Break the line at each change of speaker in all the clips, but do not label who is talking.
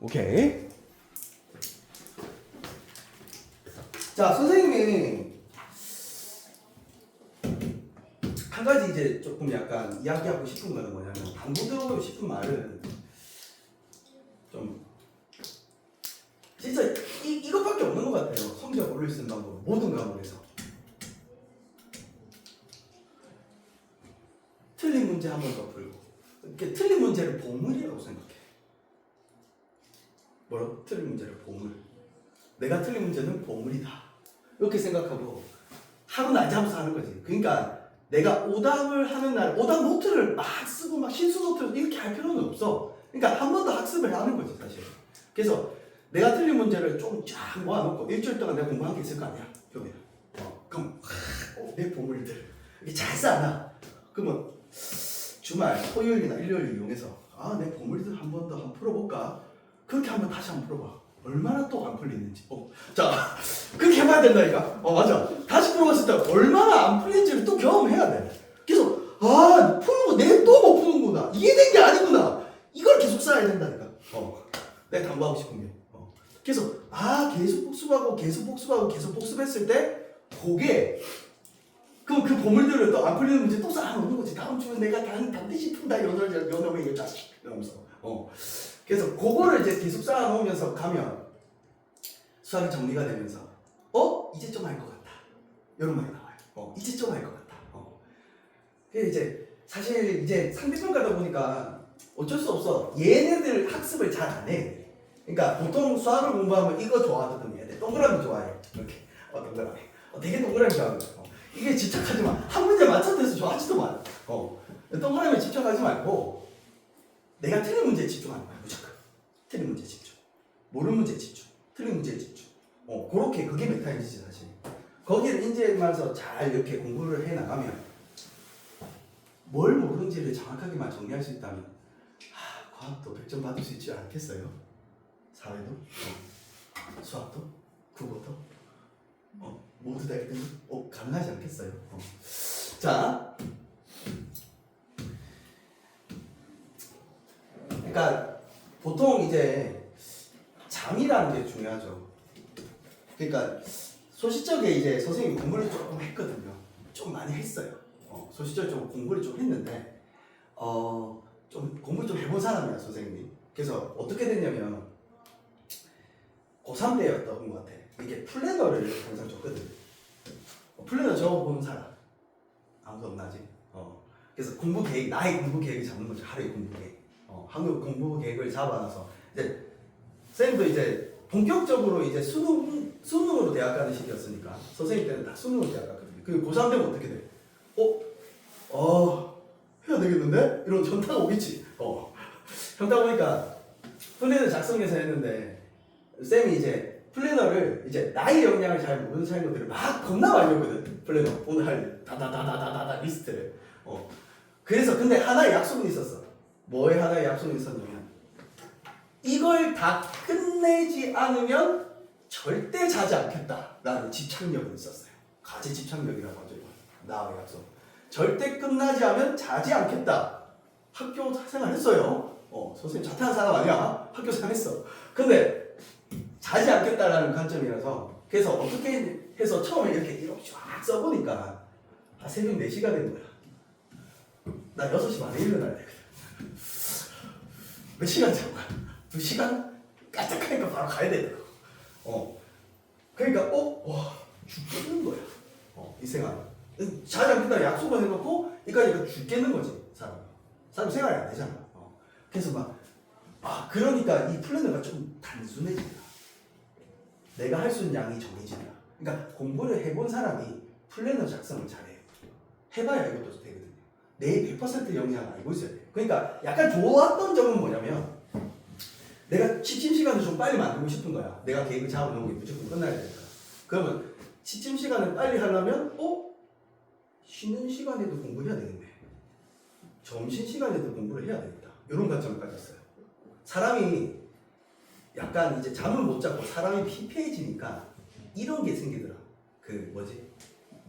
오케이. 자, 선생님이 한 가지 이제 조금 약간 이야기하고 싶은 거는 뭐냐면, 강조드리고 싶은 말은 좀 진짜 이것밖에 없는 것 같아요. 성적 올릴 수 있는 방법, 모든 과목에서. 틀린 문제 한 번 더 풀고, 이렇게 틀린 문제를 보물이라고 생각해. 뭐라고? 틀린 문제를 보물. 내가 틀린 문제는 보물이다. 이렇게 생각하고 하루 날 잡아서 하는 거지. 그러니까 내가 오답을 하는 날 오답 노트를 막 쓰고 막 실수 노트를 이렇게 할 필요는 없어. 그러니까 한 번 더 학습을 하는 거지 사실. 그래서 내가 틀린 문제를 좀 쫙 모아놓고 일주일 동안 내가 공부한 게 있을 거 아니야. 그러면 그럼 내 보물들 이렇게 잘 쌓아놔. 그러면 주말 토요일이나 일요일 이용해서 내 보물들 한 번 더 풀어볼까? 그렇게 한번 다시 한번 풀어봐. 얼마나 또 안 풀리는지. 자, 그렇게 해봐야 된다니까. 맞아. 다시 풀어봤을 때 얼마나 안 풀리는지를 또 경험해야 돼. 그래서 푸는 거 내 또 못 푸는구나. 이게 된 게 아니구나. 이걸 계속 쌓아야 된다니까. 내가 당부하고 싶은 게. 그래서 계속 복습하고 계속 복습하고 계속 복습했을 때 그게 그 보물들을 또 안 풀리는 문제 또 쌓아놓는 거지. 다음 주에 내가 반드시 푼다. 연어회 이 자식 이러면서. 그래서 그거를 이제 계속 쌓아놓으면서 가면 수학이 정리가 되면서 이제 좀 알 것 같다. 이런 말이 나와요. 이제 좀 알 것 같다. 그게 이제 사실 이제 상대평 가다 보니까 어쩔 수 없어. 얘네들 학습을 잘 안 해. 그러니까 보통 수학을 공부하면 이거 좋아하거든. 얘들 동그라미 좋아해. 이렇게 동그라미. 되게 동그라미 좋아하거든. 이게 집착하지 마. 한 문제 맞췄대서 좋아하지도 마. 동그라미에 집착하지 말고 내가 틀린 문제에 집중하는 거야. 무조건. 틀린 문제에 집중. 모르는 문제에 집중. 틀린 문제에 집중. 그렇게 그게 메타인지지 사실. 거기를 인지하면서 잘 이렇게 공부를 해 나가면 뭘 모르는지를 정확하게만 정리할 수 있다면 과학도 100점 받을 수 있지 않겠어요? 사회도? 수학도? 국어도? 모두 다 1등? 가능하지 않겠어요? 자, 그러니까 보통 이제 잠이라는 게 중요하죠. 그러니까 소시적에 이제 선생님이 공부를 조금 했거든요. 좀 많이 했어요. 소시적 좀 공부를 좀 했는데 좀 공부를 좀 해본 사람이야 선생님이. 그래서 어떻게 됐냐면 고3 때였던 것 같아. 이게 플래너를 항상 줬거든. 플래너 적어본 사람 아무도 없나 아직. 그래서 공부 계획, 나의 공부 계획을 잡는 거죠. 하루의 공부 계획. 한국 공부 계획을 잡아놔서 이제 쌤도 이제 본격적으로 이제 수능으로 대학 가는 시기였으니까 선생님 때는 다 수능으로 대학 갔거든요. 그 고3 되면 어떻게 돼? 해야 되겠는데? 이런 현타가 오겠지. 현타 오니까 플래너 작성해서 했는데 쌤이 이제 플래너를 이제 나의 역량을 잘 모르는 친구들을 막 겁나 많이 오거든. 플래너 오늘 할 다다다다다다 리스트를. 그래서 근데 하나의 약속은 있었어. 뭐의 하나의 약속이 있었냐면 이걸 다 끝내지 않으면 절대 자지 않겠다라는 집착력이 있었어요. 과제 집착력이라고 하죠. 나의 약속. 절대 끝나지 않으면 자지 않겠다. 학교 생활 했어요. 선생님 자퇴한 사람 아니야. 학교 생활 했어. 근데 자지 않겠다라는 관점이라서 그래서 어떻게 해서 처음에 이렇게 쫙 써보니까 새벽 4시가 되는 거야. 나 6시 반에 일어나야 되거든. 몇 시간 자고 가? 2시간? 깜짝하니까 바로 가야 되더라고. 그러니까 죽겠는 거야. 이 생활. 자지 않겠다 약속을 해놓고 이까지가 죽겠는 거지 사람 생활이 안 되잖아. 그래서 그러니까 이 플래너가 좀 단순해진다. 내가 할 수 있는 양이 정해진다. 그러니까 공부를 해본 사람이 플래너 작성을 잘해요. 해봐야 이것도 되거든요. 내 100% 역량을 알고 있어야 돼요. 그러니까 약간 좋았던 점은 뭐냐면 내가 취침 시간을 좀 빨리 만들고 싶은 거야. 내가 계획을 잡아놓은 게 무조건 끝나야 되니까. 그러면 취침 시간을 빨리 하려면 쉬는 시간에도 공부해야 되겠네. 점심 시간에도 공부를 해야 되겠다. 이런 관점을 가졌어요. 사람이 약간 이제 잠을 못 자고 사람이 피폐해지니까 이런 게 생기더라.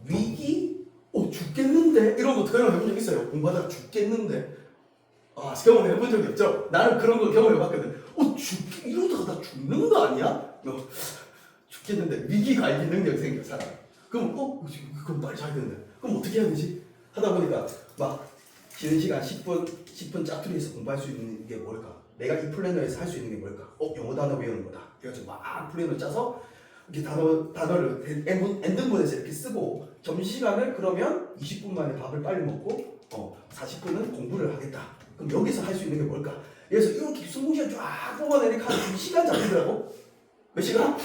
위기? 죽겠는데? 이런 거 경험해본 적 있어요? 공부하다가 죽겠는데? 경험해본 적이 없죠? 나는 그런 거 경험해봤거든. 이러다 죽겠는데 위기 관리 능력 생겨 사람. 그럼 그럼 빨리 자야 되는데 그럼 어떻게 해야 되지? 하다 보니까 막 쉬는 시간 10분 짜투리에서 공부할 수 있는 게 뭘까? 내가 이 플래너에서 할 수 있는 게 뭘까? 영어 단어 배우는 거다. 그래가지고 막 플래너 짜서 이렇게 단어를 n등분해서 이렇게 쓰고 점심시간을 그러면 20분 만에 밥을 빨리 먹고 40분은 공부를 하겠다. 그럼 여기서 할 수 있는 게 뭘까? 그래서 이렇게 20시간 쫙 뽑아내니까 한 2시간 잡히더라고. 몇 시간?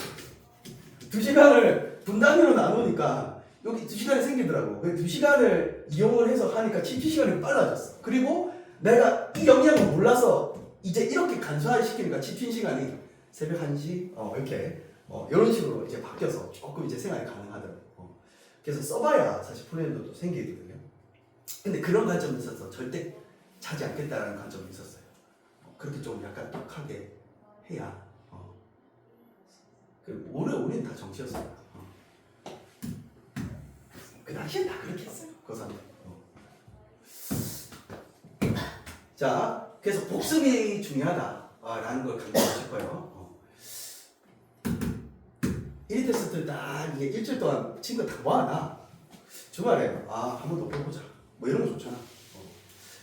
2시간을 분 단위로 나누니까 여기 2시간이 생기더라고. 그 2시간을 이용을 해서 하니까 침투 시간이 빨라졌어. 그리고 내가 이 영역을 몰라서 이제 이렇게 간소화시키니까 침투 시간이 새벽 1시 이렇게 이런 식으로 이제 바뀌어서 조금 이제 생활이 가능하더라고. 그래서 써봐야 사실 플랜도 생기거든요. 근데 그런 관점이 있어서 절대 자지 않겠다라는 관점이 있었어요. 그렇게 좀 약간 독하게 해야. 우리는 다 정치였어요. 그 당시엔 다 그렇게 했어요. 고3. 자, 그래서 복습이 중요하다라는 걸 강조하고 싶어요. 1위 테스트를 딱 이게 일주일 동안 친구 다 모아놔. 주말에 한 번 더 해보자. 뭐 이런 거 좋잖아.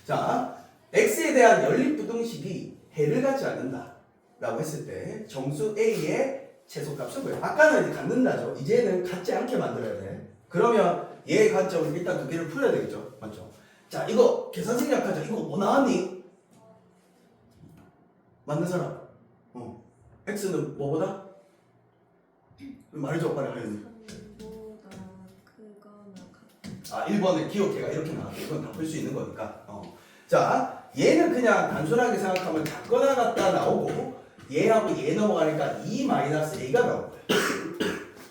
자, x에 대한 연립부등식이 해를 갖지 않는다라고 했을 때 정수 a의 최소값은 뭐예요? 아까는 이제 갖는다죠. 이제는 갖지 않게 만들어야 돼. 그러면 얘의 관점을 일단 두 개를 풀어야 되겠죠. 맞죠? 자, 이거 계산 생략하자. 이거 뭐 나왔니? 맞는 사람? x는 뭐보다? 말해줘, 빨리 하려니. 1번에 기억해가 이렇게 나왔다. 이건 다 풀 수 있는 거니까. 자, 얘는 그냥 단순하게 생각하면 작거나 같다 나오고 얘하고 얘 넘어가니까 2-a가 나올 거예요.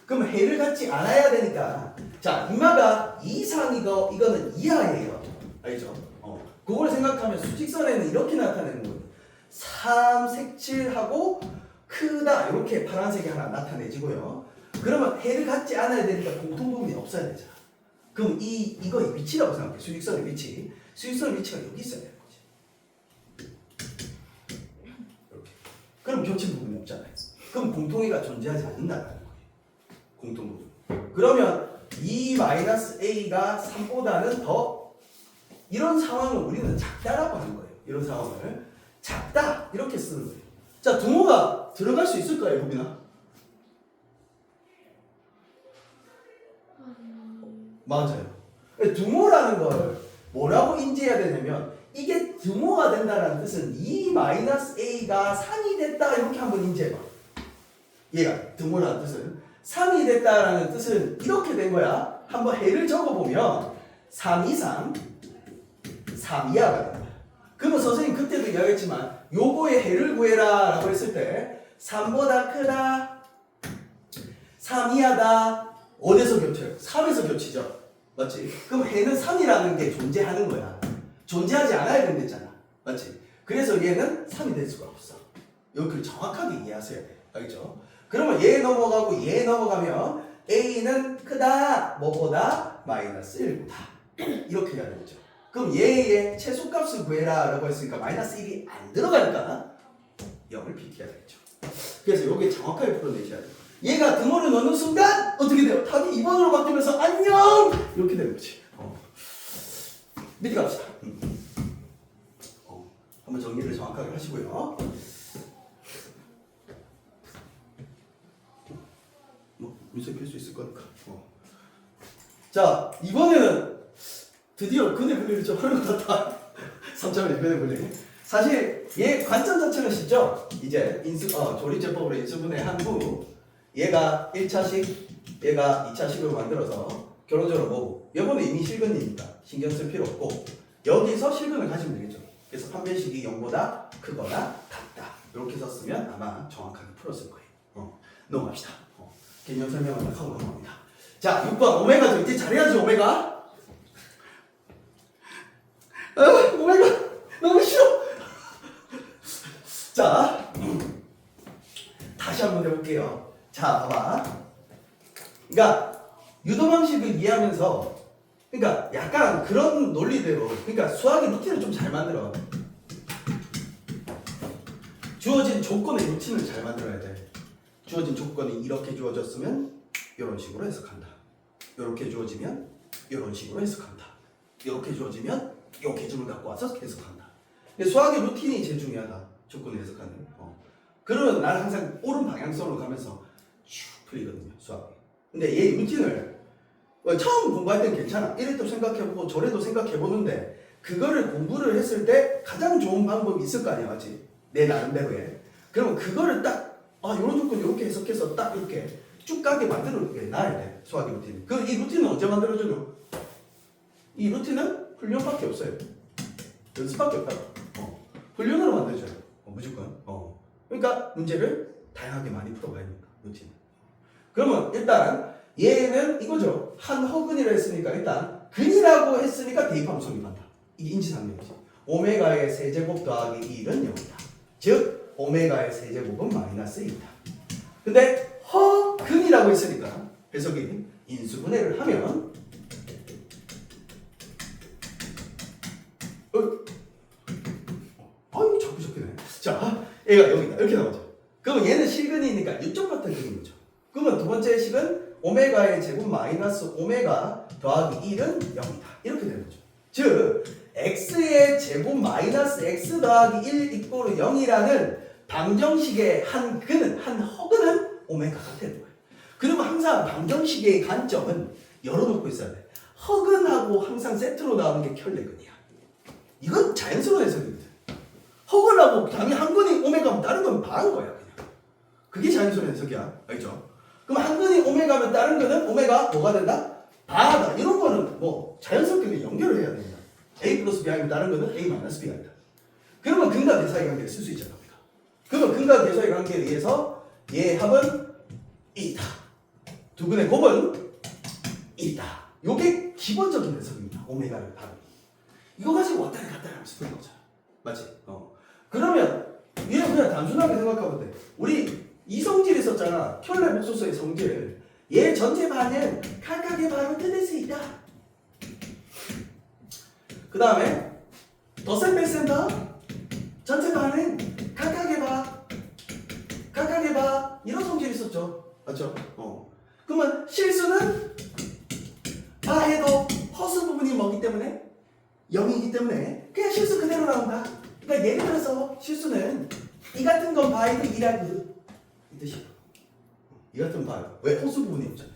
그럼 해를 갖지 않아야 되니까 자, 이마가 이상이고 이거는 이하예요. 알죠? 그걸 생각하면 수직선에는 이렇게 나타내는 거예요. 3, 색칠하고 크다 이렇게 파란색이 하나 나타내지고요. 그러면 해를 갖지 않아야 되니까 공통부분이 없어야 되잖아. 그럼 이거의 위치라고 생각해. 수직선의 위치. 수직선의 위치가 여기 있어야 되는 거지. 이렇게. 그럼 겹친 부분이 없잖아요. 그럼 공통이가 존재하지 않는다는 거예요. 공통부분. 그러면 2-a가 3보다는 더 이런 상황을 우리는 작다라고 하는 거예요. 이런 상황을 작다 이렇게 쓰는 거예요. 자, 등호가 들어갈 수 있을까요, 효빈아? 맞아요. 등호라는 걸 뭐라고 인지해야 되냐면 이게 등호가 된다는 뜻은 2-a가 3이 됐다 이렇게 한번 인지해봐. 얘가 등호라는 뜻은 3이 됐다라는 뜻은 이렇게 된 거야. 한번 해를 적어보면 3 이상 3 이하가 된다. 그러면 선생님 그때도 이야기했지만 요거의 해를 구해라 라고 했을 때 3보다 크다 3 이하다 어디서 겹쳐요? 3에서 겹치죠. 맞지? 그럼 해는 3이라는 게 존재하는 거야. 존재하지 않아야 된댔잖아. 맞지? 그래서 얘는 3이 될 수가 없어. 여기를 정확하게 이해하셔야 돼. 알겠죠? 그러면 얘 넘어가고 얘 넘어가면 A는 크다 뭐보다 -1보다 이렇게 해야 되겠죠. 그럼 얘의 최소값을 구해라 라고 했으니까 -1이 안 들어가니까 0을 비켜야 되겠죠. 그래서 여기 정확하게 풀어내셔야 돼요. 얘가 등호를 넣는 순간 어떻게 돼요? 답이 2번으로 바뀌면서 안녕! 이렇게 되는 거지. 밑에 갑시다. 한번 정리를 정확하게 하시고요. 문제 풀 수 있을 거니까. 자, 이번에는 드디어 근해 분리를 좀 하는 것 같다. 3차원의 근해 분리. 사실 얘 관점 자체는 쉽죠? 이제 조립제법으로 인수분해한 후 얘가 1차식, 얘가 2차식으로 만들어서 결론적으로 뭐고 이번에 이미 실근이니까 신경 쓸 필요 없고 여기서 실근을 가시면 되겠죠. 그래서 판별식이 0보다 크거나 같다 이렇게 썼으면 아마 정확하게 풀었을 거예요. 넘어갑시다. 개념 설명을 딱 하고 넘어갑니다. 자, 6번 오메가죠. 이제 잘해야지 오메가. 오메가 너무 싫어. 자, 다시 한번 해볼게요. 자, 봐봐. 그러니까 유도방식을 이해하면서 그러니까 약간 그런 논리대로 그러니까 수학의 루틴을 좀 잘 만들어. 주어진 조건의 루틴을 잘 만들어야 돼. 주어진 조건이 이렇게 주어졌으면 이런 식으로 해석한다. 이렇게 주어지면 이런 식으로 해석한다. 이렇게 주어지면 이 기준을 갖고 와서 해석한다. 수학의 루틴이 제일 중요하다. 조건을 해석하는. 그러면 나는 항상 옳은 방향성으로 가면서 쭉 풀리거든요. 수학이. 근데 얘 루틴을 처음 공부할 때는 괜찮아. 이래도 생각해보고 저래도 생각해보는데 그거를 공부를 했을 때 가장 좋은 방법이 있을 거 아니야. 맞지? 내 나름대로의. 그러면 그거를 딱 이런 조건 이렇게 해석해서 딱 이렇게 쭉 가게 만들어놓는 게 나야 돼. 수학의 루틴. 이 루틴은 언제 만들어줘요? 이 루틴은 훈련밖에 없어요. 연습밖에 없다. 훈련으로 만들어줘요. 무조건. 그러니까 문제를 다양하게 많이 풀어가야 됩니다. 루틴. 그러면 일단 얘는 이거죠. 한 허근이라 했으니까 일단 근이라고 했으니까 대입하면 성립한다. 이게 인지상명이지. 오메가의 세제곱 더하기 1은 0이다. 즉 오메가의 세제곱은 마이너스 2다. 근데 허근이라고 했으니까 해석이 인수분해를 하면 자꾸 적히네. 자, 얘가 여기다 이렇게 나오죠. 그러면 얘는 실근이니까 이쪽 같은 그림이죠. 그러면 두 번째 식은 오메가의 제곱 마이너스 오메가 더하기 1은 0이다. 이렇게 되는 거죠. 즉 x의 제곱 마이너스 x 더하기 1 이꼬르 0이라는 방정식의 한 허근은 오메가가 되는 거예요. 그러면 항상 방정식의 관점은 열어놓고 있어야 돼. 허근하고 항상 세트로 나오는 게 켤레근이야. 이건 자연스러운 해석입니다. 허근하고 당연히 한 근이 오메가면 다른 건 바인 거야. 그냥. 그게 자연스러운 해석이야. 알죠? 그럼 한 근이 오메가면 다른 거는 오메가 뭐가 된다? 바다. 이런 거는 뭐 자연스럽게 연결을 해야 됩니다. a 플러스 b하면 다른 거는 a 마이너스 b가 있다. 그러면 근과 대사의 관계를 쓸 수 있잖아. 우리가. 그러면 근과 대사의 관계에 의해서 얘 합은 1이다. 두 근의 곱은 1이다. 요게 기본적인 해석입니다. 오메가를 바로. 이거 가지고 왔다리 갔다리 하면서 푸는 거잖아. 맞지? 그러면 얘는 그냥 단순하게 생각하면 돼. 우리 이성질 있었잖아. 켤레 복소수의 성질. 얘 전체 반은 각각의 반을 뜯을 수 있다. 그 다음에 덧셈 뺄셈 더 전체 반은 각각의 바 이런 성질이 있었죠. 맞죠? 그러면 실수는 바해도 허수 부분이 뭐기 때문에 0이기 때문에 그냥 실수 그대로 나온다. 그러니까 예를 들어서 실수는 이 같은 건 바해도 2라고 이 뜻이야. 이 같은 바 왜 허수 부분이 없잖아.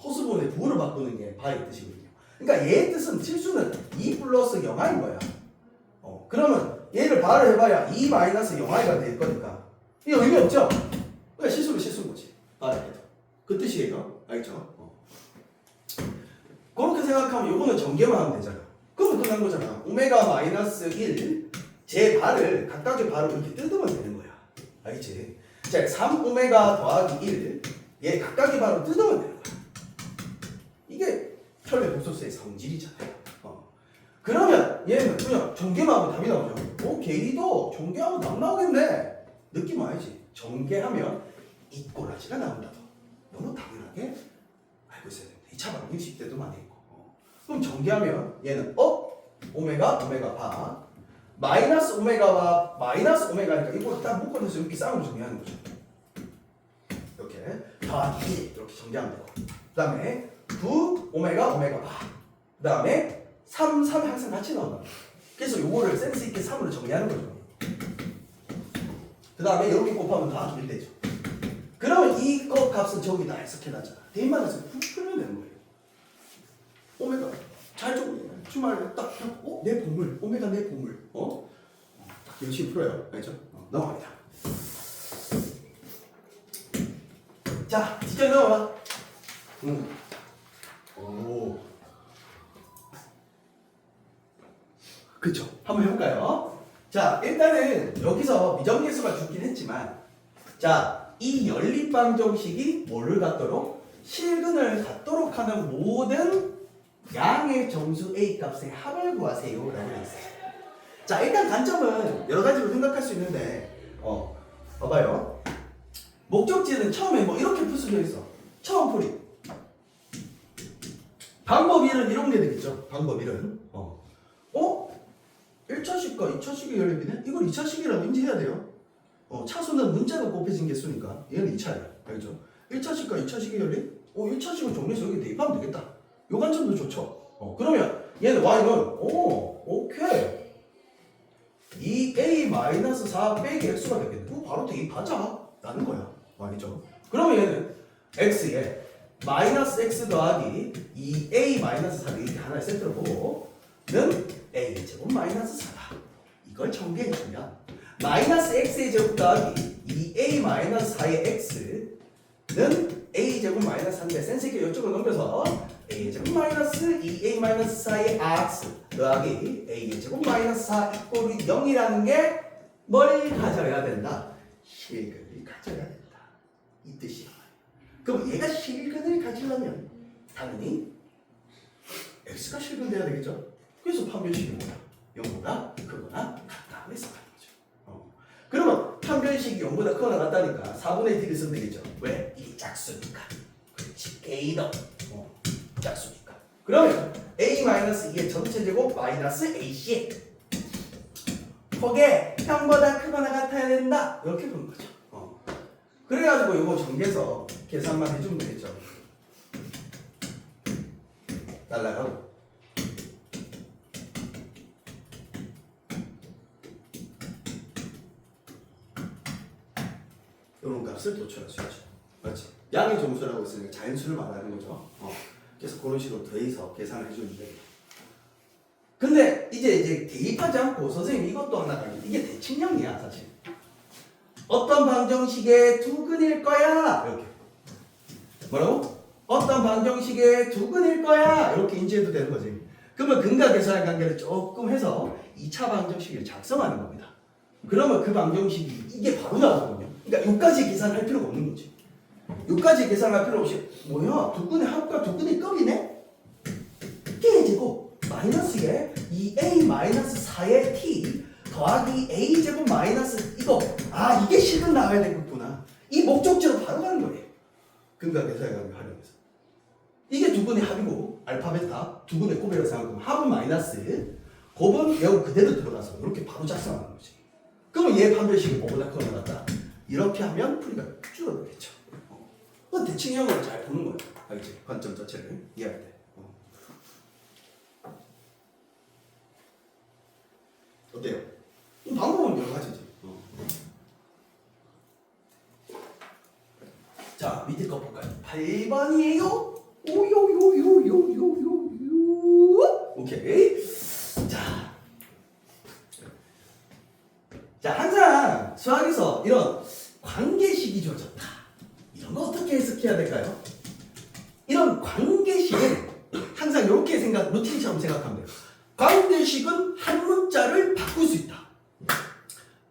허수 부분의 부호를 바꾸는 게 바의 뜻이거든요. 그러니까 얘의 뜻은 실수는 2 플러스 0i인 거야. 그러면 얘를 바를 해봐야 2 마이너스 0i가 될 거니까 이거 의미 없죠? 그러니까 실수는 실수인 거지. 바를 해도. 그 뜻이에요. 알겠죠? 그렇게 생각하면 요거는 전개만 하면 되잖아. 그럼 끝난 거잖아. 오메가 마이너스 1 제 발을 각각의 발을 이렇게 뜯으면 되는 거야. 알겠지? 자, 3오메가 더하기 1 얘 각각의 발을 뜯으면 되는 거야. 이게 켤레 복소수의 성질이잖아요. 그러면 얘는 그냥 전개만 하면 답이 나오죠. 개리도 전개하면 답 나오겠네. 느낌 와야지. 전개하면 이꼬라지가 나온다. 너무 당연하게 알고 있어야 됩니다. 2차 방정식 10대도 많이 있고. 그럼 전개하면 얘는 오메가 바 마이너스 오메가와 마이너스 오메가니까 이거 딱 묶어서 이렇게 쌍으로 정리하는 거죠. 이렇게 더하기 1 이렇게 정리하면 되고 그 다음에 9 오메가 바 그 다음에 3 항상 같이 나온다. 그래서 요거를 센스 있게 3으로 정리하는 거죠. 그 다음에 이렇게 곱하면 더하기 1 되죠. 그러면 이거 값은 저기다 해석해놨잖아. 대입만 해서 풀면 되는 거예요. 오메가 잘 좀 주말 딱 내 보물 오메가 내 보물 딱 열심히 풀어요. 알죠? 넘어갑니다. 자 뒷장 넘어가. 오 그쵸. 한번 해볼까요? 자 일단은 여기서 미정계수가 죽긴 했지만 자 이 연립방정식이 뭐를 갖도록 실근을 갖도록 하는 모든 양의 정수 A 값의 합을 구하세요 라고 되어 있어요. 자 일단 관점은 여러 가지로 생각할 수 있는데 봐봐요. 목적지는 처음에 뭐 이렇게 풀 수도 있어. 처음 풀이 방법 1은 이런 게 되겠죠. 방법 1은 1차식과 2차식의 연립이네? 이걸 2차식이라고 인지해야 돼요. 차수는 문자가 곱해진 개수니까 얘는 2차야. 알죠? 1차식과 2차식의 연리? 1차식을 정리해서 여기 대입하면 되겠다. 요 관점도 좋죠. 그러면 얘는 y는 오케이. 2a-4 빼기 x가 되겠네. 그거 바로 대입하자. 라는 거야. 알겠죠? 그러면 얘는 x에 마이너스 x 더하기 2a-4를 이렇게 하나의 세트로 보고 는 a 제곱 마이너스 4다. 이걸 정리해주면 마이너스 x의 제곱 더하기 2a-4의 x는 a 제곱 마이너스 3인데 센스 있게 이쪽으로 넘겨서 a 제곱 마이너스 2a-4의 x 더하기 a 제곱 마이너스 4 이꼴이 0이라는 게 뭘 가져야 된다? 실근을 가져야 된다. 이 뜻이야. 그럼 얘가 실근을 가지려면 당연히 x가 실근돼야 되겠죠? 그래서 판별식이 뭐야? 0보다 크거나 같다. 해서 하는 거죠. 그러면 판별식이 0보다 크거나 같다니까 4분의 D를 쓰면 되겠죠? 왜? 이게 짝수니까. 그렇지. K도 짝수니까. 그러면 A-2의 전체 제곱 마이너스 AC 거기에 0보다 크거나 같아야 된다. 이렇게 보는 거죠. 그래가지고 이거 정리해서 계산만 해주면 되겠죠. 날라가고 이런 값을 도출할 수 있죠. 맞지? 양의 정수라고 했으니까 자연수를 말하는 거죠. 그래서 그런 식으로 더해서 계산을 해주는데 근데 이제 대입하지 않고 선생님 이것도 하나 알려. 이게 대칭형이야 사실. 어떤 방정식의 두근일 거야 이렇게. 뭐라고? 어떤 방정식의 두근일 거야 이렇게 인지해도 되는 거지. 그러면 근과 계산의 관계를 조금 해서 2차 방정식을 작성하는 겁니다. 그러면 그 방정식이 이게 바로 나오거든요. 그러니까 여기까지 계산할 필요가 없는 거지. 여기까지 계산할 필요 없이 뭐야? 두근의 합과 두근의 껍이네? t의 제곱 마이너스에 2a-4의 t 더하기 a 제곱 마이너스 이거 이게 실근 나와야 되겠구나. 이 목적지로 바로 가는 거예요. 근과 계산의 관계 활용해서. 이게 두근의 합이고 알파 베타 두근의 곱이라고 생각하면 합은 마이너스 곱은 여기 그대로 들어가서 이렇게 바로 작성하는 거지. 그러면 얘 판별식이 뭐보다 크거나 같다. 이렇게 하면 풀이가 줄어들겠죠. 대칭형으로 잘 보는 거예요. 알겠지? 관점 자체를 이해할 때. 어때요? 방법은 여러 가지지. 자, 밑에 거 볼까요? 8번이에요. 오요요요요요요. 오케이. 자, 항상 수학에서 이런 관계식이 주어졌다. 이런 거 어떻게 해석해야 될까요? 이런 관계식은 항상 이렇게 루틴처럼 생각하면 돼요. 관계식은 한 문자를 바꿀 수 있다.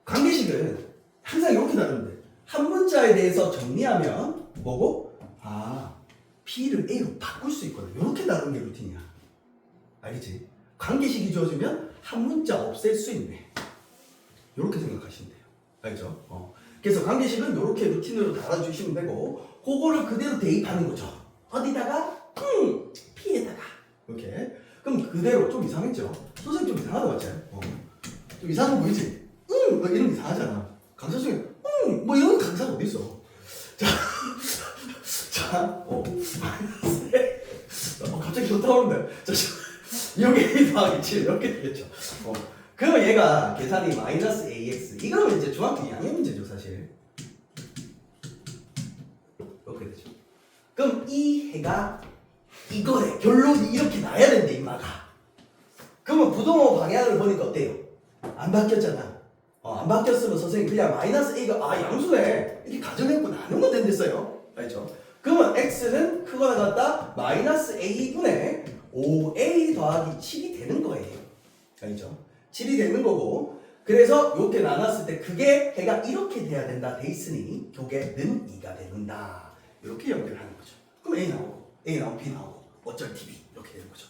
관계식은 항상 이렇게 나누면 돼. 한 문자에 대해서 정리하면 뭐고? B를 A로 바꿀 수 있거든. 이렇게 나누는 게 루틴이야. 알겠지? 관계식이 주어지면 한 문자 없앨 수 있네. 이렇게 생각하시면 돼요. 알죠? 그래서 관계식은 이렇게 루틴으로 달아주시면 되고 그거를 그대로 대입하는 거죠. 어디다가? P에다가. 이렇게. 그럼 그대로 좀 이상했죠? 선생님 좀 이상하다 맞지? 좀 이상한 거 보이지? 뭐 이런 거 이상하잖아. 강사 중에 뭐 이런 강사가 어디 있어? 갑자기 좋다 오는데. 여기 더하기 7 이렇게 되겠죠. 그러면 얘가 계산이 마이너스 ax. 이거는 이제 중학교 2학년 문제죠 사실. 이렇게 되죠. 그럼 이 해가 이거래. 결론이 이렇게 나야 된대 임마가. 그러면 부동호 방향을 보니까 어때요? 안 바뀌었잖아. 안 바뀌었으면 선생님 그냥 마이너스 a가 양수네 이렇게 가정했고 나누면 된댔어요. 알죠? 그러면 x는 크거나 같다 마이너스 a분의 5a 더하기 7이 되는 거예요. 알죠? 7이 되는 거고 그래서 이렇게 나눴을 때 그게 해가 이렇게 돼야 된다 돼 있으니 교계는 2가 되는다. 이렇게 연결하는 거죠. 그럼 a 나오고 B 나오고 어쩔 TV 이렇게 되는 거죠.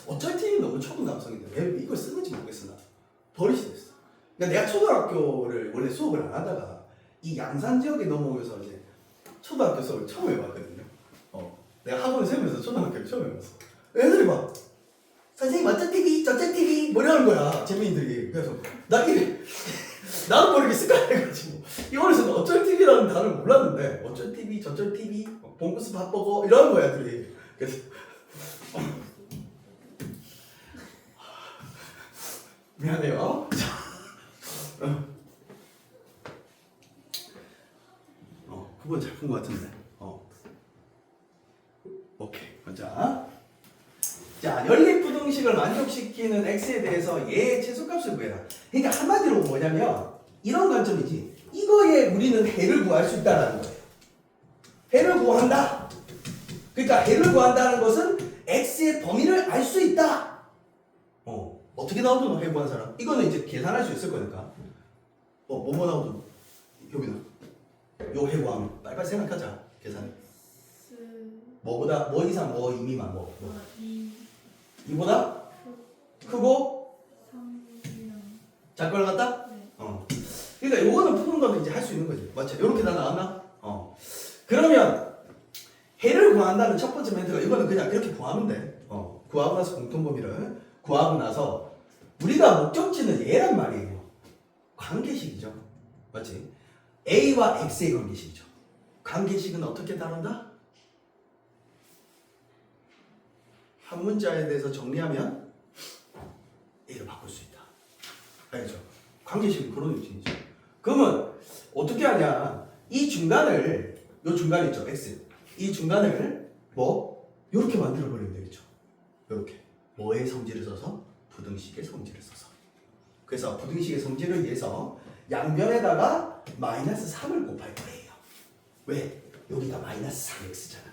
어쩔 TV 너무 초등 감성인데 왜 이걸 쓰는지 모르겠으나 버릇이 됐어. 그러니까 내가 초등학교를 원래 수업을 안 하다가 이 양산 지역에 넘어오면서 이제 초등학교 수업을 처음 해봤거든요. 내가 학원을 세우면서 초등학교를 처음 해봤어. 애들이 막 선생님 어쩔 TV 저쩔 TV 뭐라는 거야 재민이들이. 그래서 나 이래 나도 모르게 습관해가지고 이번에서는 어쩔 TV라는 단어를 몰랐는데 어쩔 TV, 저쩔 TV, 봉구스 밥버거 이런 거야 둘이. 그래서 미안해요. 그건 잘 푼 것 같은데. 오케이. 자, 연립부등식을 만족시키는 x에 대해서 얘의 최소값을 구해라. 그러니까 한마디로 뭐냐면 이런 관점이지. 이거에 우리는 해를 구할 수 있다는 거예요. 해를 구한다. 그러니까 해를 구한다는 것은 x의 범위를 알 수 있다. 어떻게 나오든 해 구한 사람. 이거는 이제 계산할 수 있을 거니까. 뭐 나오든 여기다. 요 해 구하면 빨리빨리 생각하자. 계산. 뭐보다 뭐 이상 뭐 이미만 뭐. 이보다 크고 작걸 같다?
네.
그러니까 요거는 푸는 거는 이제 할 수 있는 거지. 맞죠? 요렇게 다 나왔나? 그러면 해를 구한다는 첫 번째 멘트가 이거는 그냥 이렇게 구하면 돼. 구하고 나서 공통범위를 구하고 나서 우리가 목적지는 얘란 말이에요. 관계식이죠. 맞지? A와 X의 관계식이죠. 관계식은 어떻게 다룬다? 한 문자에 대해서 정리하면 A로 바꿀 수 있다. 알겠죠? 관계식은 그런 느낌이죠. 그러면 어떻게 하냐? 이 중간을 요 중간 있죠? X. 이 중간을 뭐 요렇게 만들어 버리면 되겠죠. 요렇게. 뭐의 성질을 써서? 부등식의 성질을 써서. 그래서 부등식의 성질을 위해서 양변에다가 마이너스 3을 곱할 거예요. 왜? 여기가 마이너스 3x잖아.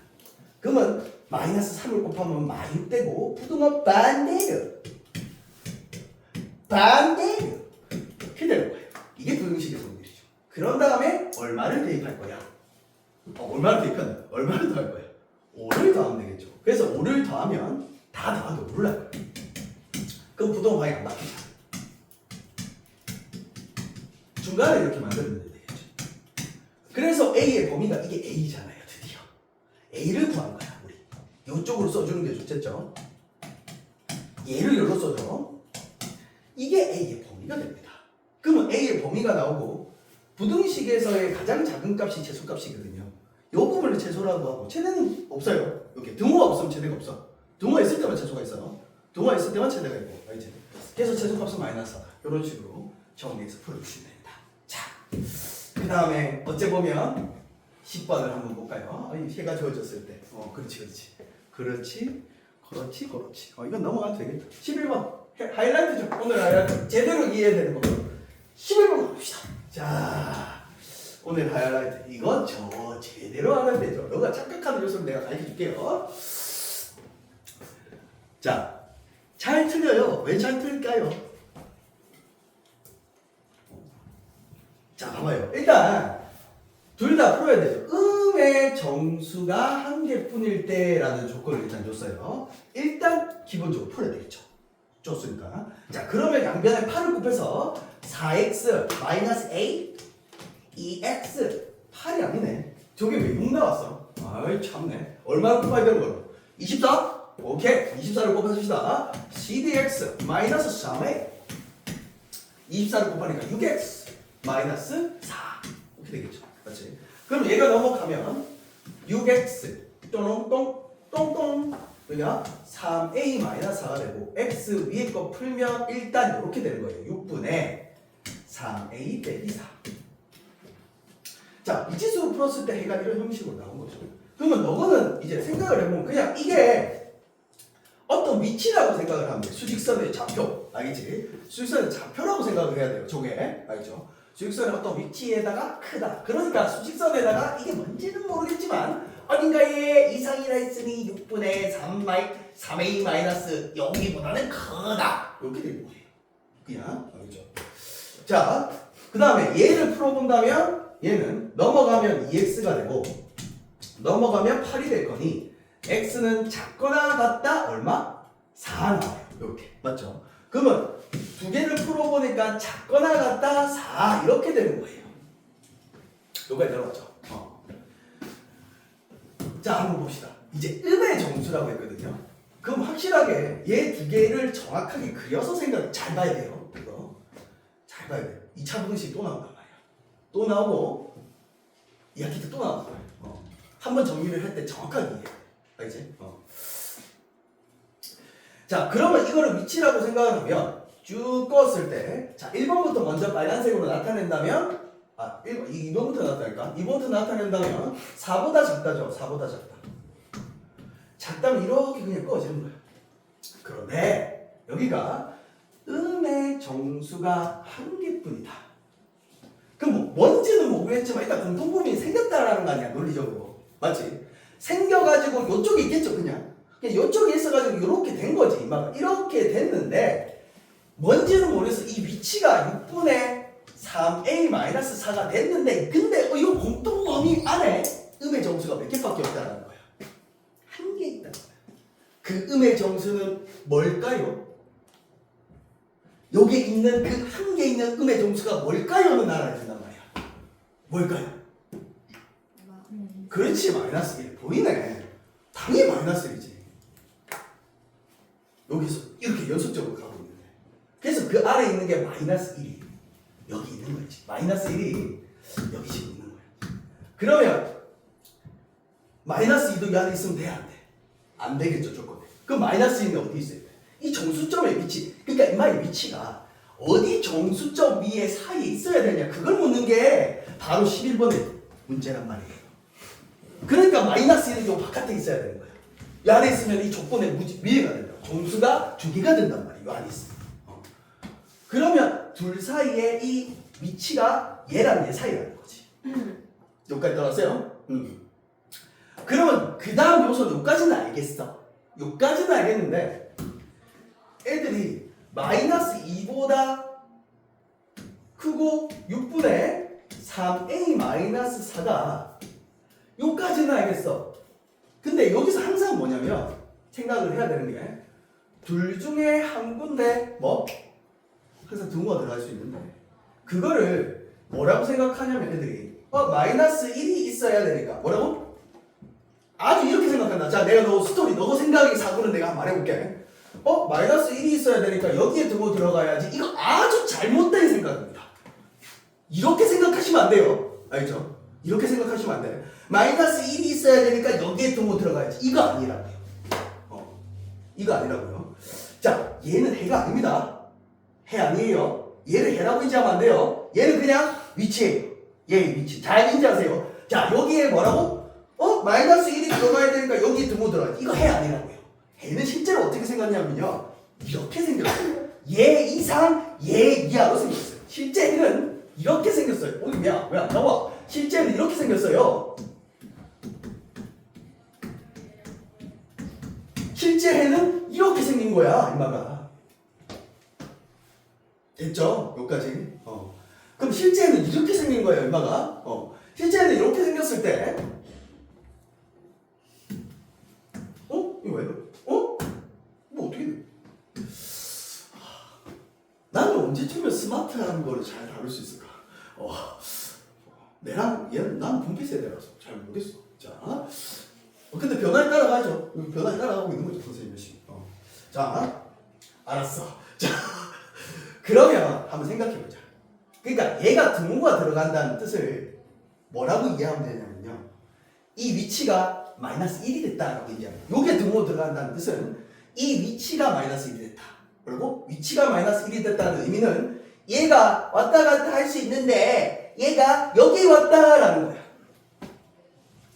그러면 마이너스 3을 곱하면 마유 되고 부등호 반대로 이렇게 되는 거예요. 이게 부등식의 성질이죠. 그런 다음에 얼마를 대입할 거야? 얼마를 대입한다? 얼마를 더할 거야? 5를 더하면 되겠죠. 그래서 5를 더하면 다 더하도 5를 할 거야. 그럼 부등호 방이 안 바뀌잖아. 중간에 이렇게 만들면 되겠죠. 그래서 A의 범위가 이게 A잖아요. 드디어 A를 구한 거야. 우리 이쪽으로 써주는 게 좋겠죠. 얘를 여기로 써줘. 이게 A의 범위가 됩니다. 그러면 A의 범위가 나오고 부등식에서의 가장 작은 값이 최소값이거든요. 이 부분을 최소라고 하고 최대는 없어요. 이렇게 등호가 없으면 최대가 없어. 등호가 있을 때만 최소가 있어. 등호가 있을 때만 최대가 있고. 알지? 그래서 최소값은 마이너스다. 이런 식으로 정리해서 풀어주시면 됩니다. 자, 그 다음에 어째 보면 10번을 한번 볼까요? 해가 지워졌을 때. 그렇지. 이건 넘어가도 되겠다. 11번. 하이라이트죠. 오늘 하이라이트. 제대로 이해되는 거. 11번 갑시다. 자, 오늘 하이라이트. 이거 저 제대로 하면 되죠. 너가 착각하는 요소를 내가 가르쳐줄게요. 자, 잘 틀려요. 왜 잘 틀릴까요? 자, 봐봐요. 일단 둘 다 풀어야 되죠. 음의 정수가 한 개뿐일 때라는 조건을 일단 줬어요. 일단 기본적으로 풀어야 되겠죠. 줬으니까. 자, 그러면 양변에 8을 곱해서 4x 마이너스 a 2x 8이 아니네. 저게 왜 6 나왔어? 아이 참네. 얼마나 곱해야 되는 거야? 24? 오케이. 24를 곱해줍시다. cdx 마이너스 3a 24를 곱하니까 6x 마이너스 4 이렇게 되겠죠. 맞지? 그럼 얘가 넘어가면 6x 똥똥 그냥 3a 마이너스 4가 되고 x 위에 거 풀면 일단 이렇게 되는 거예요. 6분의 3a 빼기 4. 자, 미지수로 풀었을 때 해가 이런 형식으로 나온 거죠. 그러면 너는 이제 생각을 해보면 그냥 이게 어떤 위치라고 생각을 하면 돼. 수직선의 좌표. 알겠지? 수직선의 좌표라고 생각을 해야 돼요. 저게. 알겠죠? 수직선의 어떤 위치에다가 크다. 그러니까 수직선에다가 이게 뭔지는 모르겠지만 어딘가에 이상이라 했으니 6분의 3a 마이너스 0이보다는 크다. 이렇게 되는 거예요. 그냥. 알겠죠? 자, 그 다음에 얘를 풀어본다면 얘는 넘어가면 2x가 되고 넘어가면 8이 될 거니 x는 작거나 같다 얼마? 4 나와요. 이렇게. 맞죠? 그러면 두 개를 풀어보니까 작거나 같다 4 이렇게 되는 거예요. 여기까지 들어갔죠? 자, 한번 봅시다. 이제 음의 정수라고 했거든요. 그럼 확실하게 얘 두 개를 정확하게 그려서 생각 잘 봐야 돼요. 이거 잘 잘 봐야 돼. 2차 부등식 또 나온단 말이야. 또 나오고 2학기 때 또 나온단 말이야. 한번 정리를 할 때 정확하게 이해해. 알겠지? 자, 그러면 이거를 위치라고 생각을 하면 쭉 껐을 때, 자, 1번부터 먼저 빨간색으로 나타낸다면, 2번부터 나타낼까? 2번부터 나타낸다면 4보다 작다죠. 4보다 작다. 작다면 이렇게 그냥 꺼지는 거야. 그런데 여기가 음의 정수가 한 개뿐이다. 그럼 뭐 뭔지는 모르겠지만 일단 공통부분이 생겼다라는 거 아니야, 논리적으로. 맞지? 생겨가지고 요쪽에 있겠죠, 그냥. 요쪽에 있어가지고 이렇게 된 거지. 막 이렇게 됐는데 뭔지는 모르겠어. 이 위치가 6분의 3a-4가 됐는데 근데 이 공통 범위 안에 음의 정수가 몇 개밖에 없다는 거야. 한 개 있다는 거야. 그 음의 정수는 뭘까요? 여기 있는 그 한 개 있는 음의 정수가 뭘까요?는 알아야 된단 말이야. 뭘까요? 그렇지, 마이너스 1. 보이네. 당연히 마이너스 1이지. 여기서 이렇게 연속적으로 가고 있는데. 그래서 그 아래에 있는 게 마이너스 1이 여기 있는 거지. 마이너스 1이 여기 지금 있는 거야. 그러면 마이너스 2도 이 안에 있으면 돼, 안 돼? 안 되겠죠, 조건에. 그럼 마이너스 2는 어디 있어야 돼? 이 정수점의 위치. 그러니까 이마의 위치가 어디 정수점 위에 사이에 있어야 되냐, 그걸 묻는 게 바로 11번의 문제란 말이에요. 그러니까 마이너스 1은 요 바깥에 있어야 되는 거예요. 이 안에 있으면 이 조건의 위에가 된다. 정수가 두 개가 된단 말이에요. 이 안에 있으면. 그러면 둘 사이에 이 위치가 얘랑 얘 사이라는 거지. 여기까지 들어왔어요? 그러면 그 다음 요소는 여기까지는 알겠어. 여기까지는 알겠는데 애들이 마이너스 2보다 크고 6분의 3a-4가 여기까지는 알겠어. 근데 여기서 항상 뭐냐면 생각을 해야 되는 게 둘 중에 한 군데 뭐 항상 등호가 들어갈 수 있는데 그거를 뭐라고 생각하냐면 애들이 마이너스 1이 있어야 되니까 뭐라고? 아주 이렇게 생각한다. 자, 내가 너 스토리 너 생각의 사고는 내가 한번 말해볼게. 마이너스 1이 있어야 되니까 여기에 등호 들어가야지. 이거 아주 잘못된 생각입니다. 이렇게 생각하시면 안 돼요. 알죠? 이렇게 생각하시면 안 돼요. 마이너스 1이 있어야 되니까 여기에 등호 들어가야지. 이거 아니라고요. 이거 아니라고요. 자, 얘는 해가 아닙니다. 해 아니에요. 얘를 해라고 인지하면 안 돼요. 얘는 그냥 위치예요. 얘의 위치. 잘 인지하세요. 자, 여기에 뭐라고? 마이너스 1이 들어가야 되니까 여기에 등호 들어가야지. 이거 해 아니라고요. 해는 실제로 어떻게 생겼냐면요. 이렇게 생겼어요. 얘 이상, 얘 이하로 생겼어요. 실제 해는 이렇게 생겼어요. 왜 안 나와? 실제는 이렇게 생겼어요. 실제 해는 이렇게 생긴 거야, 이마가. 됐죠? 여기까지. 그럼 실제는 이렇게 생긴 거예요, 이마가. 실제는 이렇게 생겼을 때, 이거 왜 그래? 뭐 어떻게 돼? 나는 언제쯤에 스마트한 거를 잘 다룰 수 있을까? 내랑 얘는 난 분필 세대라서 잘 모르겠어. 자, 근데 변화에 따라가죠. 변화에 따라가고 있는 거죠, 선생님 열심히. 자, 알았어. 자, 그러면 한번 생각해보자. 그러니까 얘가 등호가 들어간다는 뜻을 뭐라고 이해하면 되냐면요. 이 위치가 마이너스 1이 됐다라고 얘기하면 여기에 등호 들어간다는 뜻은 이 위치가 마이너스 1이 됐다. 그리고 위치가 마이너스 1이 됐다는 의미는 얘가 왔다 갔다 할 수 있는데 얘가 여기 왔다라는 거야.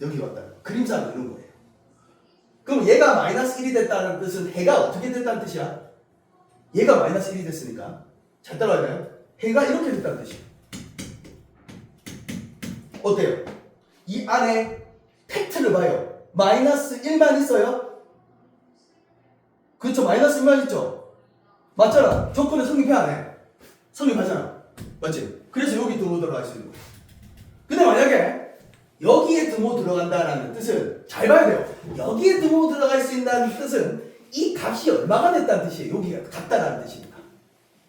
여기 왔다. 그림상 그는 거예요. 그럼 얘가 마이너스 1이 됐다는 뜻은 해가 어떻게 됐다는 뜻이야? 얘가 마이너스 1이 됐으니까 잘 따라와요. 해가 이렇게 됐다는 뜻이야. 어때요? 이 안에 팩트를 봐요. 마이너스 1만 있어요? 그렇죠. 마이너스 1만 있죠? 맞잖아. 조건은 성립해 안 해? 성립하잖아. 맞지? 그래서 여기 등호 들어갈 수 있는 거야. 근데 만약에 여기에 등호 들어간다라는 뜻은 잘 봐야 돼요. 여기에 등호 들어갈 수 있다는 뜻은 이 값이 얼마가 됐다는 뜻이에요. 여기가 같다라는 뜻입니다.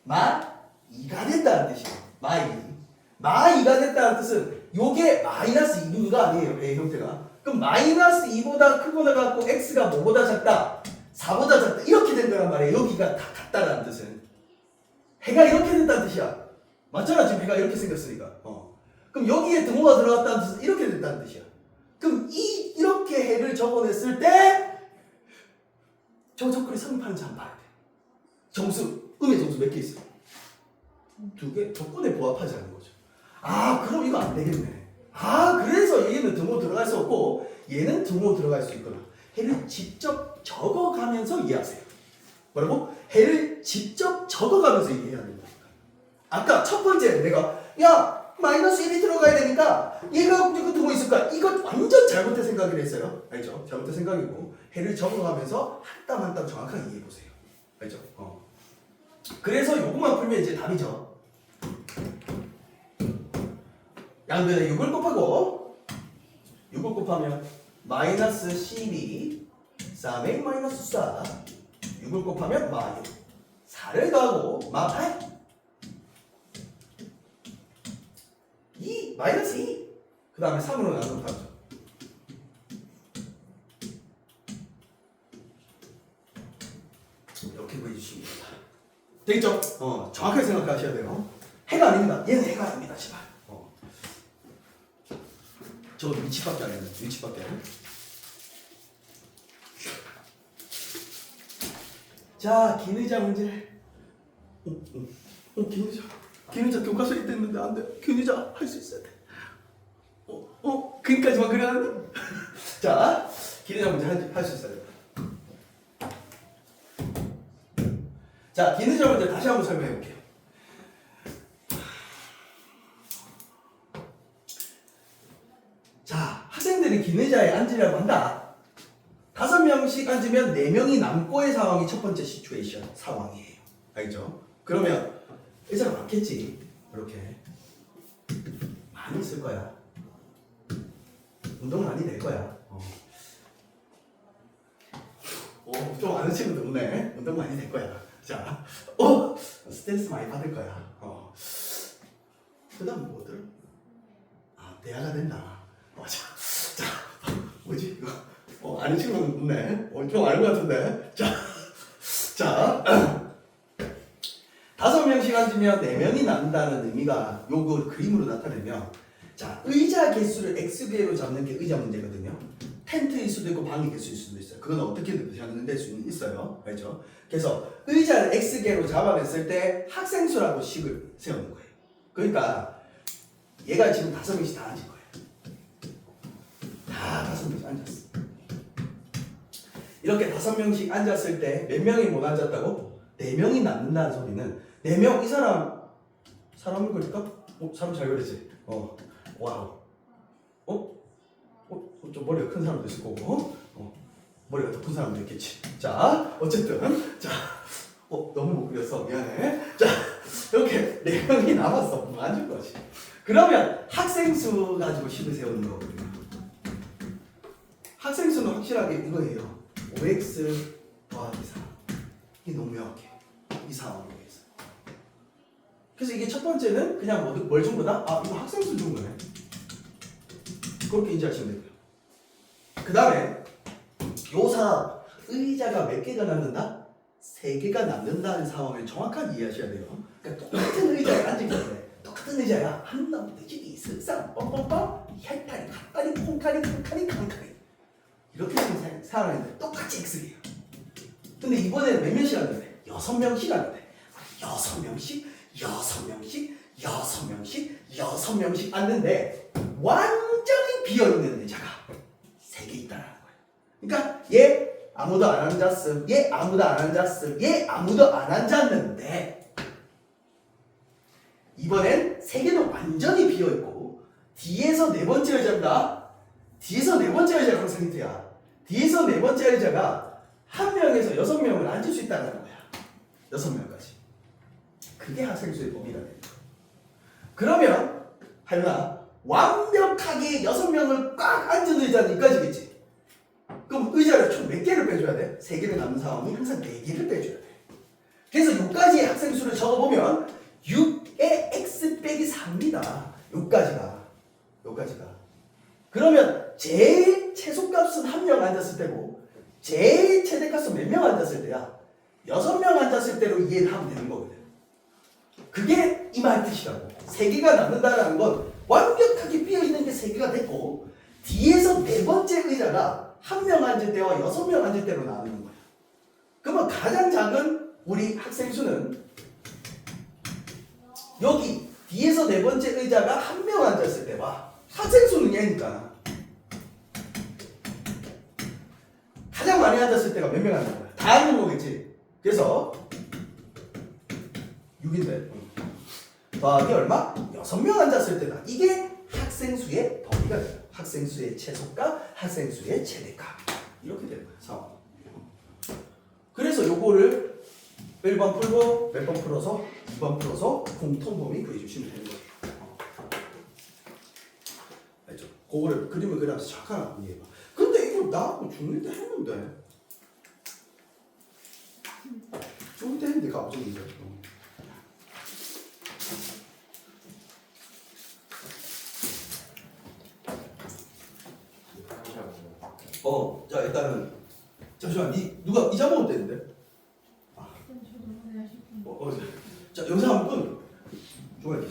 마2가 됐다는 뜻이에요. 마2가 됐다는 뜻은 요게 마이너스 2분가 아니에요. 의 형태가. 그럼 마이너스 2보다 크거나 같고 x가 뭐보다 작다? 4보다 작다. 이렇게 된 거란 말이에요. 여기가 다 같다라는 뜻은. 해가 이렇게 됐다는 뜻이야. 맞잖아. 지금 해가 이렇게 생겼으니까. 그럼 여기에 등호가 들어갔다는 뜻은 이렇게 됐다는 뜻이야. 그럼 이렇게 해를 적어냈을 때 저 조건이 성립하는지 한번 봐야 돼. 점수, 음의 점수 몇 개 있어? 2개? 조건에 부합하지 않는 거죠. 아, 그럼 이거 안 되겠네. 아, 그래서 얘는 등호 들어갈 수 없고 얘는 등호 들어갈 수 있구나. 해를 직접 적어가면서 이해하세요. 뭐라고? 해를 직접 적어가면서 이해해야 된다. 아까 첫 번째 내가 야 마이너스 1이 들어가야 되니까 얘가 그 등호 있을까? 이거 완전 잘못된 생각을 했어요. 알죠? 잘못된 생각이고 해를 적어가면서 한 땀 한 땀 정확하게 이해해보세요. 알죠? 그래서 요것만 풀면 이제 답이죠. 양변에 6을 곱하고 6을 곱하면 마이너스 12 4에 마이너스 4 6을 곱하면 마 6 4를 더하고 마 8 2 마이너스 2 그 다음에 3으로 나누면 답이죠. 이렇게 보여주시면 됩니다. 되겠죠? 정확하게 생각하셔야 돼요. 해가 아닙니다. 얘는 해가 아닙니다. 제발. 저 위치밖에 안 해요. 위치밖에 안 해요. 자, 기능자 문제. 기능자 교과서에 있는데 안 돼. 기능자 할 수 있어야 돼. 그니까지만 그래야 하는데? 자, 기능자 문제 할 수 있어야 돼. 자, 기능자 문제 다시 한번 설명해 볼게요. 자, 학생들이 기능자에 앉으려고 한다. 5명씩 앉으면 4명이 남고의 상황이 첫 번째 시츄에이션 상황이에요. 알죠? 그러면 의자가 많겠지. 이렇게 많이 있을 거야. 운동 많이 될 거야. 좀 아는 친구도 없네. 운동 많이 될 거야. 자, 스트레스 많이 받을 거야. 그 다음 뭐들? 대화가 된다. 자, 뭐지? 아는 친구는 없네. 좀 아는 것 같은데. 자, 5명씩 앉으면 4명이 남는다는 의미가 요거 그림으로 나타내면, 자, 의자 개수를 x배로 잡는 게 의자 문제거든요. 텐트일 수도 있고 방의 개수일 수도 있어요. 그건 어떻게든 잡는 수 있어요. 알죠? 그래서 의자를 x개로 잡아냈을 때 학생 수라고 식을 세우는 거예요. 그러니까 얘가 지금 5명씩 다 앉은 거예요. 다 5명씩 앉았어. 이렇게 5명씩 앉았을 때 몇 명이 못 앉았다고? 4명이 남는다는 소리는 4명 이 사람을 그릴까? 사람 잘 그리지? 와우. 좀 머리가 큰 사람도 있을 거고, 머리가 더 큰 사람도 있겠지. 자, 어쨌든, 자, 너무 못 그렸어. 미안해. 자, 이렇게 4명이 남았어. 뭐 앉을 거지. 그러면 학생 수 가지고 식을 세우는 거거든요. 학생 수는 확실하게 이거예요. 5x 더하기 4. 이게 너무 명확해. 이 상황에 의해서. 그래서 이게 첫 번째는 그냥 뭘 준 거다? 이거 학생 수 준 거네. 그렇게 인지하시면 되고요. 그 다음에 요 사람 의자가 몇 개가 남는다? 3개가 남는다는 상황을 정확하게 이해하셔야 돼요. 그러니까 똑같은 의자에 앉을 건데 똑같은 의자야. 한 놈, 돼지기, 쓱싹, 뻥뻥뻥, 헷다리, 갓다리, 콩카리, 콩카리, 칸카리 이렇게 상황인데 똑같이 X예요. 근데 이번에는 몇 명씩 앉는데? 6명씩 앉는데 6명씩, 6명씩, 6명씩, 6명씩 앉는데 완전히 비어있는 의자가 3개 있다는 거예요. 그러니까 얘 아무도 안 앉았음, 얘 아무도 안 앉았음, 얘 아무도 안 앉았는데 이번엔 3개는 완전히 비어있고 뒤에서 4번째 의자입니다. 뒤에서 4번째 의자가 항상 힌트야. 뒤에서 4번째 의자가 1명에서 6명을 앉을 수 있다는 거야. 6명까지. 그게 학생수의 범위라는 거야. 그러면 하연아 완벽하게 6명을 꽉 앉은 의자는 여기까지겠지. 그럼 의자를 총 몇 개를 빼줘야 돼? 3개를 남는 상황이 항상 4개를 빼줘야 돼. 그래서 여기까지의 학생 수를 적어보면 6의 x 빼기 4입니다. 여기까지가. 그러면 제일 최소값은 1명 앉았을 때고 제일 최대값은 몇 명 앉았을 때야? 6명 앉았을 때로 이해를 하면 되는 거거든. 그게 이 말 뜻이라고. 세 개가 남는다는 건 완벽하게 비어있는 게 세 개가 됐고 뒤에서 네 번째 의자가 한 명 앉을 때와 6명 앉을 때로 나누는 거야. 그러면 가장 작은 우리 학생 수는 여기 뒤에서 네 번째 의자가 한 명 앉았을 때와 학생 수는 얘니까 가장 많이 앉았을 때가 몇 명 앉는 거야? 다 앉는 거겠지. 그래서 6인데 더하기 얼마? 6명 앉았을 때다. 이게 학생 수의 범위가 돼요. 학생 수의 최소값, 학생 수의 최대값 이렇게 되는 거야. 상황. 그래서 요거를 1번 풀고 몇 번 풀어서 2번 풀어서 공통범위 구해주시면 되는 거예요. 알죠? 그거를 그림을 그려서 잠깐 이해해봐. 근데 이걸 나하고 중1 때 했는데 중1 때 했는데 갑자기 이제 자 일단은 잠시만 누가 이자 먹을 때인데? 자 영상 한번 끊어. 좋아요.